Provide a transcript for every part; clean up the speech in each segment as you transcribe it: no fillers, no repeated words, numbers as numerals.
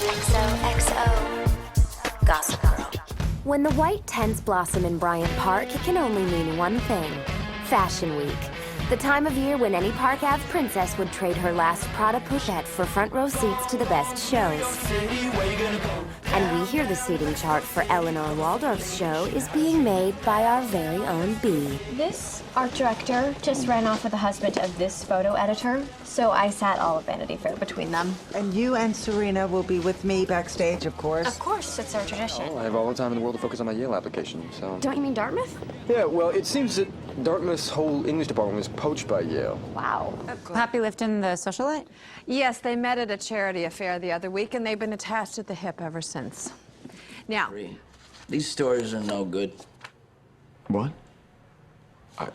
XOXO. Gossip Girl. When the white tents blossom in Bryant Park, it can only mean one thing: Fashion Week. The time of year when any Park Ave princess would trade her last Prada pochette for front row seats to the best shows. And we hear the seating chart for Eleanor Waldorf's show is being made by our very own Bee. This art director just ran off with the husband of this photo editor, so I sat all of Vanity Fair between them. And you and Serena will be with me backstage, of course. Of course, it's our tradition. Oh, I have all the time in the world to focus on my Yale application, so... Don't you mean Dartmouth? Yeah, well, it seems that Dartmouth's whole English department was poached by Yale. Wow. Happy Lifton, the socialite? Yes, they met at a charity affair the other week, and they've been attached at the hip ever since. Now... These stories are no good. What?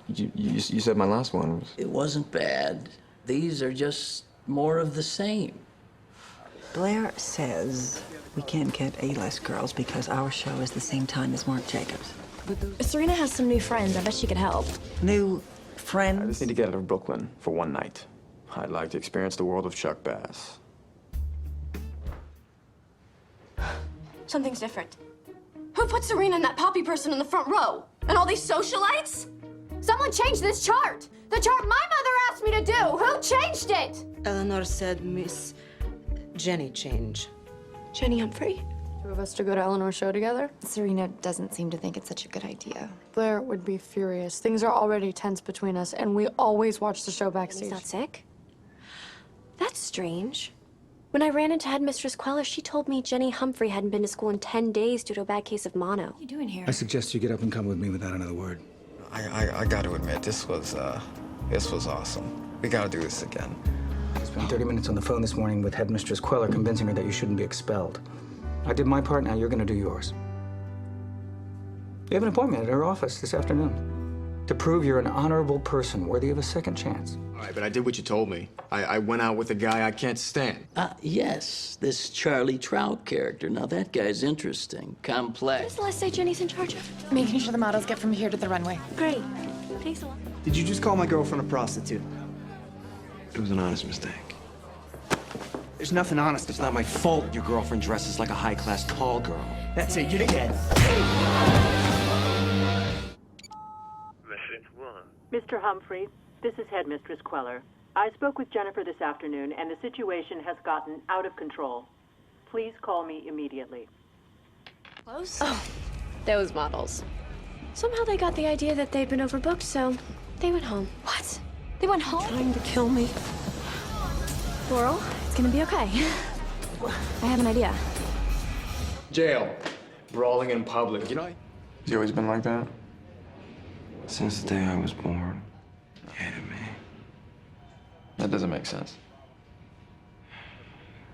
You said my last one was... It wasn't bad. These are just more of the same. Blair says we can't get A-list girls because our show is the same time as Mark Jacobs. Serena has some new friends. I bet she could help. New I friends? just need to get out of Brooklyn for one night. I'd like to experience the world of Chuck Bass. Something's different. Who put Serena and that poppy person in the front row? And all these socialites? Someone changed this chart! The chart my mother asked me to do! Who changed it? Eleanor said Miss Jenny change. Jenny Humphrey? Two of us to go to Eleanor's show together? Serena doesn't seem to think it's such a good idea. Blair would be furious. Things are already tense between us, and we always watch the show backstage. He's not sick? That's strange. When I ran into Headmistress Queller, she told me Jenny Humphrey hadn't been to school in 10 days due to a bad case of mono. What are you doing here? I suggest you get up and come with me without another word. I got to admit, this was awesome. We got to do this again. I spent 30 minutes on the phone this morning with Headmistress Queller convincing her that you shouldn't be expelled. I did my part, now you're gonna do yours. You have an appointment at her office this afternoon to prove you're an honorable person worthy of a second chance. All right, but I did what you told me. I went out with a guy I can't stand. Yes, this Charlie Trout character. Now, that guy's interesting, complex. What's the last day Jenny's in charge of? Making sure the models get from here to the runway. Great. Thanks a lot. Did you just call my girlfriend a prostitute? It was an honest mistake. There's nothing honest. It's not my fault your girlfriend dresses like a high-class tall girl. That's it, you're dead. Mr. Humphrey, this is Headmistress Queller. I spoke with Jennifer this afternoon, and the situation has gotten out of control. Please call me immediately. Close? Oh, those models. Somehow they got the idea that they'd been overbooked, so they went home. What? They went home? Trying to kill me. Laurel, it's gonna be okay. I have an idea. Jail. Brawling in public. You know, has he always been like that? Since the day I was born, he hated me. That doesn't make sense.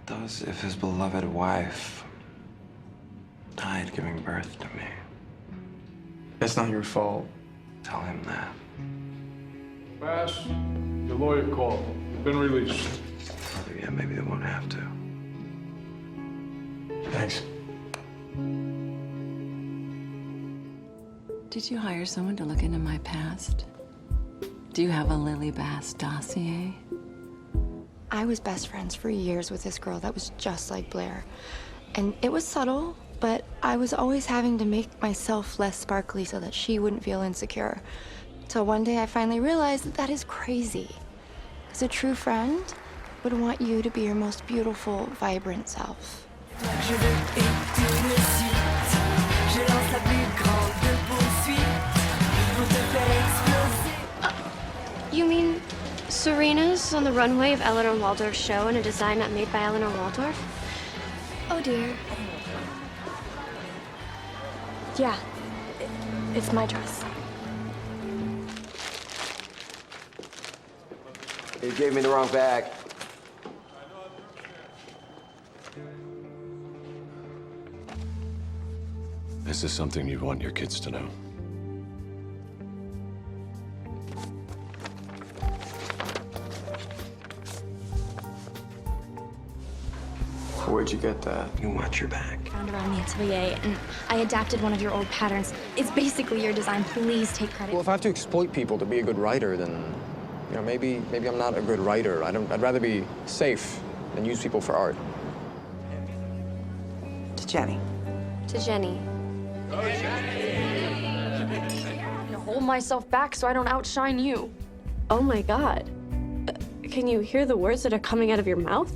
Does if his beloved wife died giving birth to me. That's not your fault. Tell him that. Bass, your lawyer called. You've been released. Yeah, maybe they won't have to. Thanks. Did you hire someone to look into my past? Do you have a Lily Bass dossier? I was best friends for years with this girl that was just like Blair. And it was subtle, but I was always having to make myself less sparkly so that she wouldn't feel insecure. Till one day I finally realized that that is crazy. Because a true friend would want you to be your most beautiful, vibrant self. You mean Serena's on the runway of Eleanor Waldorf's show in a design not made by Eleanor Waldorf? Oh, dear. Yeah, it's my dress. He gave me the wrong bag. Is this something you want your kids to know? Where'd you get that? You watch your back. Found around the atelier, and I adapted one of your old patterns. It's basically your design. Please take credit. Well, if I have to exploit people to be a good writer, then, you know, maybe I'm not a good writer. I'd rather be safe than use people for art. Jenny. To Jenny. To hold myself back so I don't outshine you. Oh my God. Can you hear the words that are coming out of your mouth?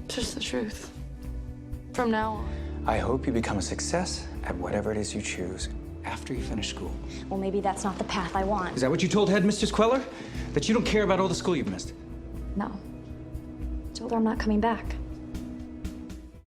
Just the truth. From now on. I hope you become a success at whatever it is you choose after you finish school. Well, maybe that's not the path I want. Is that what you told Headmistress Queller? That you don't care about all the school you've missed? No. I told her I'm not coming back.